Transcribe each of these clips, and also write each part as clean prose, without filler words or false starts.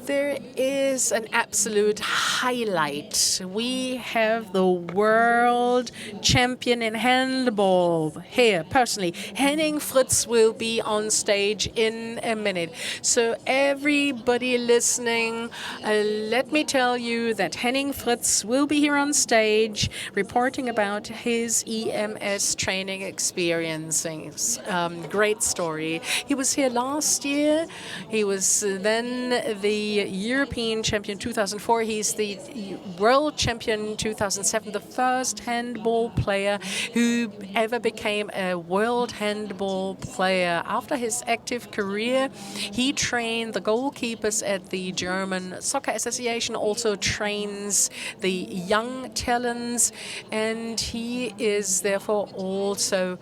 There is an absolute highlight. We have the world champion in handball here, personally. Henning Fritz will be on stage in a minute. So everybody listening, let me tell you that Henning Fritz will be here on stage reporting about his EMS training experiences. Great story. He was here last year. He was then the European champion 2004. He's the world champion 2007, the first handball player who ever became a world handball player. After his active career, he trained the goalkeepers at the German Soccer Association, also trains the young talents, and he is therefore also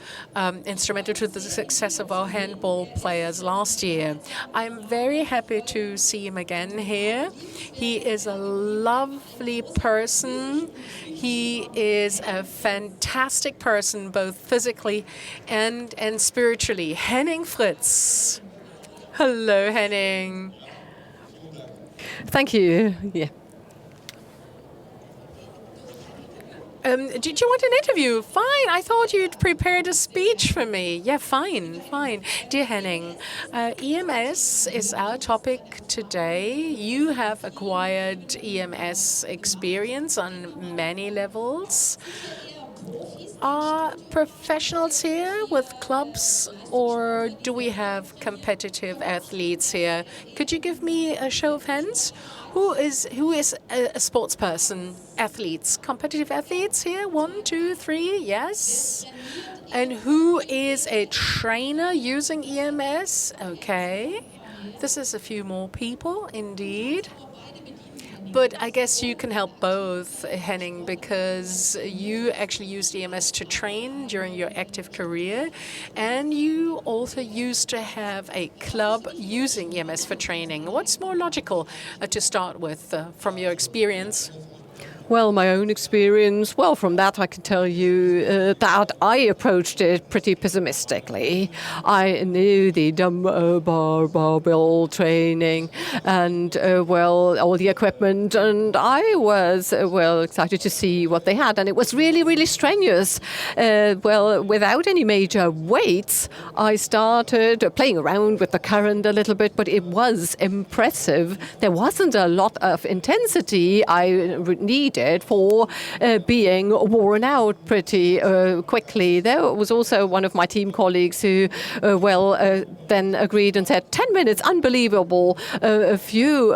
instrumental to the success of our handball players last year. I'm very happy to see him again here. He is a lovely person. He is a fantastic person, both physically and spiritually. Henning Fritz. Hello, Henning. Thank you. Yeah. Did you want an interview? Fine. I thought you'd prepared a speech for me. Yeah, fine. Dear Henning, EMS is our topic today. You have acquired EMS experience on many levels. Are professionals here with clubs, or do we have competitive athletes here? Could you give me a show of hands? Who is a sports person? Athletes, competitive athletes here? 1, 2, 3, yes. And who is a trainer using EMS? Okay. This is a few more people, indeed. But I guess you can help both, Henning, because you actually used EMS to train during your active career, and you also used to have a club using EMS for training. What's more logical to start with from your experience? Well, my own experience, from that I can tell you that I approached it pretty pessimistically. I knew the barbell training and, all the equipment, and I was, excited to see what they had. And it was really, really strenuous. Without any major weights, I started playing around with the current a little bit, but it was impressive. There wasn't a lot of intensity I needed for being worn out pretty quickly. There was also one of my team colleagues who, then agreed and said, 10 minutes, unbelievable, a few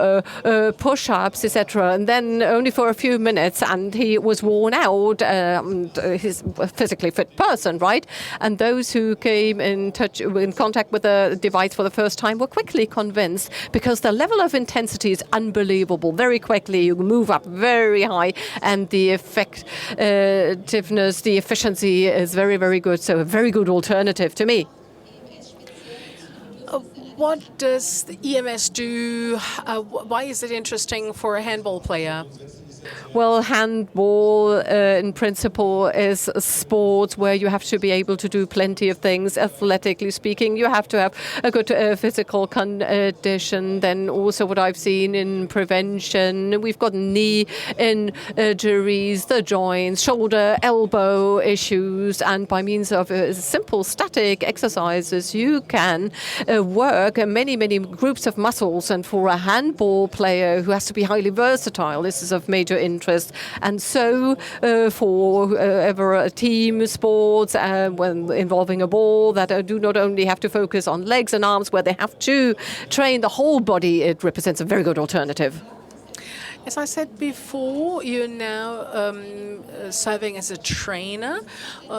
push-ups, etc. And then only for a few minutes, and he was worn out, he's a physically fit person, right? And those who came in contact with the device for the first time were quickly convinced, because the level of intensity is unbelievable. Very quickly, you move up very high, and the effectiveness, the efficiency is very, very good. So a very good alternative to me. What does the EMS do? Why is it interesting for a handball player? Well, handball, in principle, is a sport where you have to be able to do plenty of things. Athletically speaking, you have to have a good physical condition. Then also what I've seen in prevention, we've got knee injuries, the joints, shoulder, elbow issues. And by means of simple static exercises, you can work many, many groups of muscles. And for a handball player who has to be highly versatile, this is of major interest. And so for ever team sports when involving a ball that do not only have to focus on legs and arms, where they have to train the whole body, it represents a very good alternative. As I said before, you're now serving as a trainer.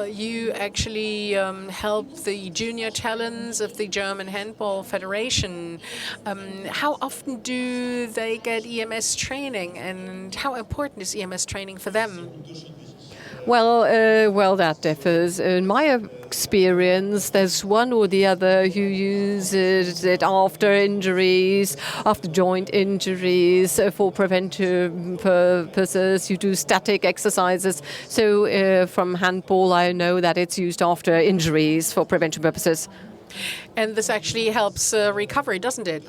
You actually help the junior talents of the German Handball Federation. How often do they get EMS training, and how important is EMS training for them? Well, that differs. In my experience, there's one or the other who uses it after injuries, after joint injuries, for preventive purposes. You do static exercises. So from handball, I know that it's used after injuries for prevention purposes. And this actually helps recovery, doesn't it?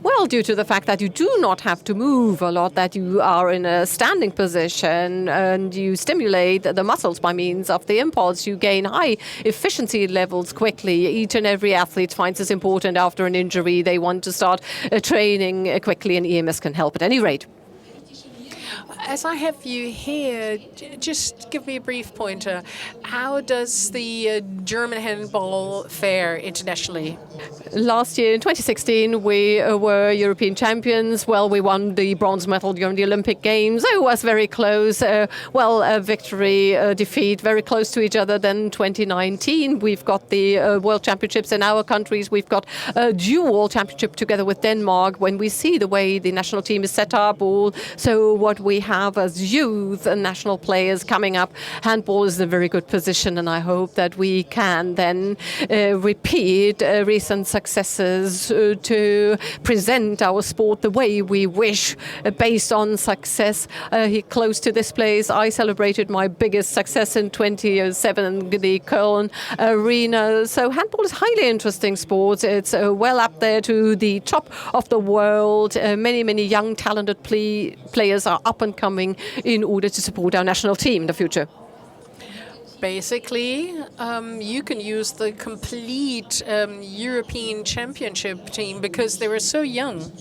Well, due to the fact that you do not have to move a lot, that you are in a standing position and you stimulate the muscles by means of the impulse, you gain high efficiency levels quickly. Each and every athlete finds this important after an injury. They want to start training quickly, and EMS can help at any rate. As I have you here, just give me a brief pointer. How does the German handball fare internationally? Last year, in 2016, we were European champions. Well, we won the bronze medal during the Olympic Games. It was very close. A victory, defeat, very close to each other. Then 2019, we've got the World Championships in our countries. We've got a dual championship together with Denmark. When we see the way the national team is set up, so what we have as youth and national players coming up, handball is in a very good position, and I hope that we can then repeat recent successes to present our sport the way we wish, based on success. Close to this place, I celebrated my biggest success in 2007 in the Köln arena. So handball is a highly interesting sport. It's well up there to the top of the world. Many young talented players are up and coming in order to support our national team in the future. Basically, you can use the complete European Championship team because they were so young.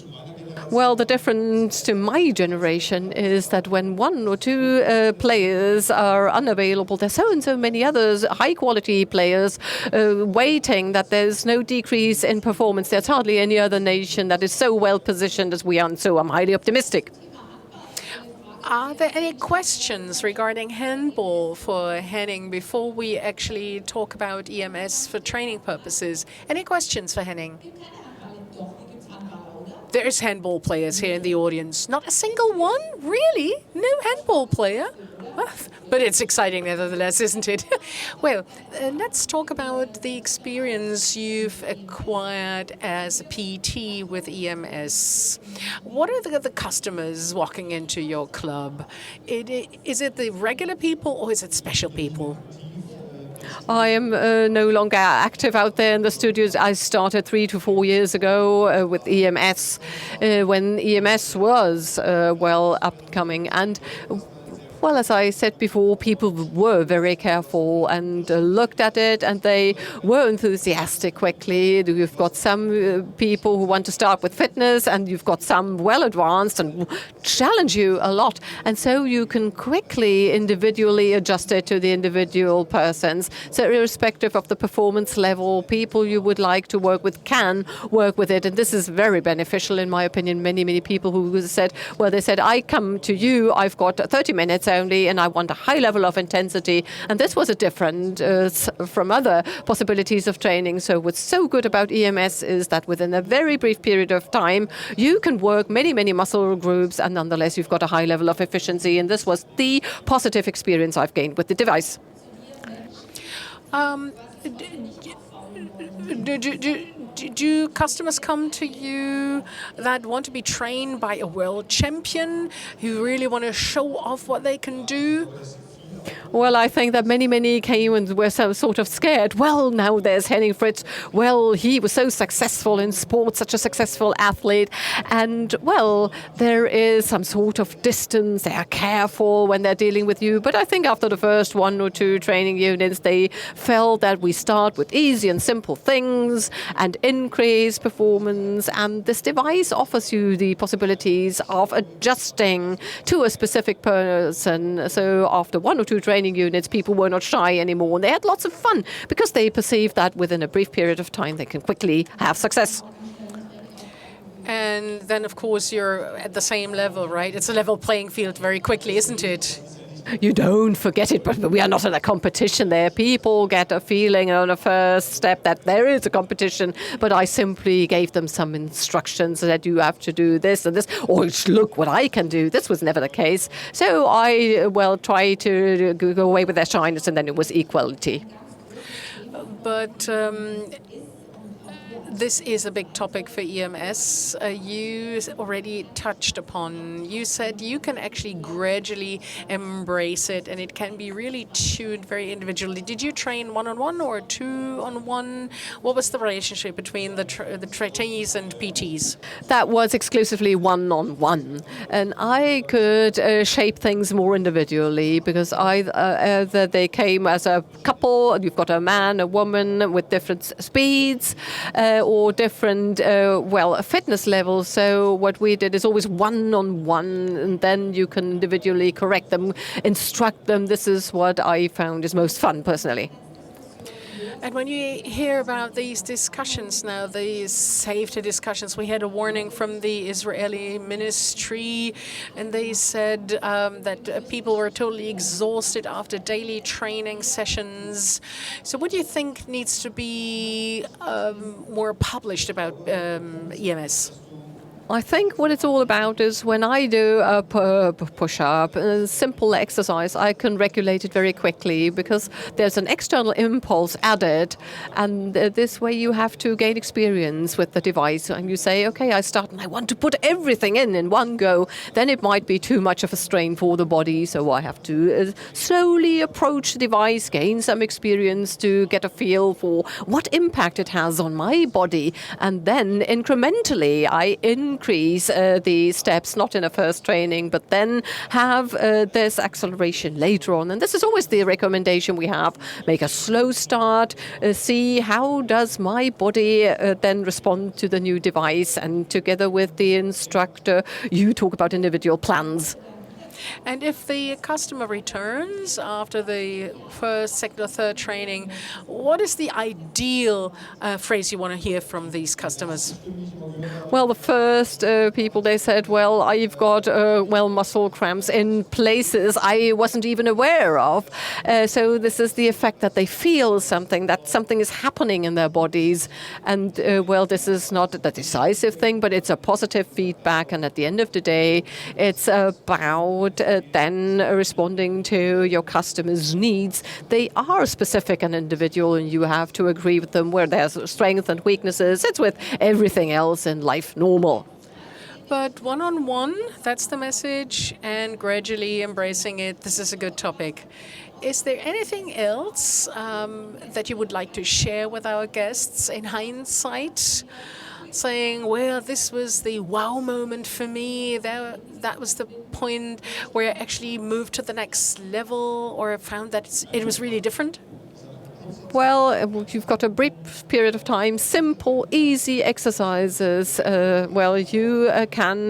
Well, the difference to my generation is that when one or two players are unavailable, there's so many others, high-quality players, waiting, that there's no decrease in performance. There's hardly any other nation that is so well positioned as we are, and so I'm highly optimistic. Are there any questions regarding handball for Henning before we actually talk about EMS for training purposes? Any questions for Henning? There's handball players here in the audience. Not a single one? Really? No handball player? But it's exciting nevertheless, isn't it? Well, let's talk about the experience you've acquired as a PT with EMS. What are the customers walking into your club? Is it the regular people or is it special people? I am no longer active out there in the studios. I started 3 to 4 years ago with EMS, when EMS was upcoming. And well, as I said before, people were very careful and looked at it, and they were enthusiastic quickly. You've got some people who want to start with fitness, and you've got some well advanced and challenge you a lot. And so you can quickly individually adjust it to the individual persons. So irrespective of the performance level, people you would like to work with can work with it. And this is very beneficial, in my opinion. Many people who said, I come to you, I've got 30 minutes only, and I want a high level of intensity. And this was a different from other possibilities of training. So what's so good about EMS is that within a very brief period of time, you can work many muscle groups, and nonetheless you've got a high level of efficiency. And this was the positive experience I've gained with the device. Do customers come to you that want to be trained by a world champion who really want to show off what they can do? Well, I think that many came and were so sort of scared. Well, now there's Henning Fritz. Well, he was so successful in sports, such a successful athlete. And, well, there is some sort of distance. They are careful when they're dealing with you. But I think after the first 1 or 2 training units, they felt that we start with easy and simple things and increase performance. And this device offers you the possibilities of adjusting to a specific person. So after 1 or 2 training units, people were not shy anymore. And they had lots of fun because they perceived that within a brief period of time, they can quickly have success. And then, of course, you're at the same level, right? It's a level playing field very quickly, isn't it? You don't forget it, but we are not in a competition there. People get a feeling on a first step that there is a competition, but I simply gave them some instructions that you have to do this and this, or look what I can do. This was never the case. So I, tried to go away with their shyness, and then it was equality. But This is a big topic for EMS. You already touched upon. You said you can actually gradually embrace it, and it can be really tuned very individually. Did you train one-on-one or two-on-one? What was the relationship between the trainees and PTs? That was exclusively one-on-one, and I could shape things more individually because either they came as a couple, and you've got a man, a woman with different speeds. Or different, fitness levels. So what we did is always one-on-one, and then you can individually correct them, instruct them. This is what I found is most fun, personally. And when you hear about these discussions now, these safety discussions, we had a warning from the Israeli ministry, and they said that people were totally exhausted after daily training sessions. So what do you think needs to be more published about EMS? I think what it's all about is when I do a push-up, a simple exercise, I can regulate it very quickly because there's an external impulse added, and this way you have to gain experience with the device. And you say, okay, I start and I want to put everything in one go. Then it might be too much of a strain for the body, so I have to slowly approach the device, gain some experience to get a feel for what impact it has on my body, and then incrementally I increase the steps, not in a first training, but then have this acceleration later on. And this is always the recommendation we have. Make a slow start, see how does my body then respond to the new device, and together with the instructor, you talk about individual plans. And if the customer returns after the first, second, or third training, what is the ideal phrase you want to hear from these customers? Well, the first people, they said, well, I've got, muscle cramps in places I wasn't even aware of. So this is the effect that they feel something, that something is happening in their bodies. And, this is not the decisive thing, but it's a positive feedback. And at the end of the day, it's about then responding to your customers' needs. They are specific and individual, and you have to agree with them where there's strengths and weaknesses. It's with everything else in life normal. But one-on-one, that's the message, and gradually embracing it, this is a good topic. Is there anything else that you would like to share with our guests in hindsight? Saying, well, this was the wow moment for me. That was the point where I actually moved to the next level, or found that it was really different? Well, you've got a brief period of time, simple, easy exercises. You can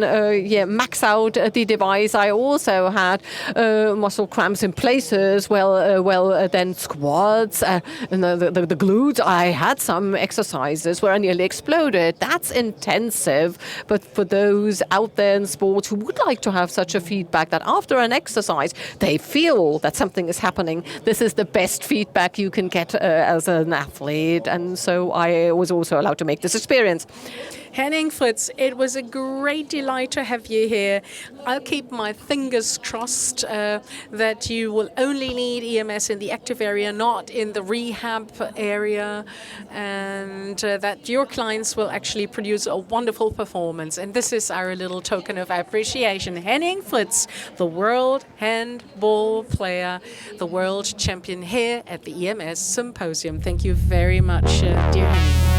max out the device. I also had muscle cramps in places. Then squats and the glutes. I had some exercises where I nearly exploded. That's intensive. But for those out there in sports who would like to have such a feedback that after an exercise they feel that something is happening, this is the best feedback you can get as an athlete, and so I was also allowed to make this experience. Henning, Fritz, it was a great delight to have you here. I'll keep my fingers crossed that you will only need EMS in the active area, not in the rehab area, and that your clients will actually produce a wonderful performance. And this is our little token of appreciation. Henning Fritz, the world handball player, the world champion here at the EMS Symposium. Thank you very much, dear Henning.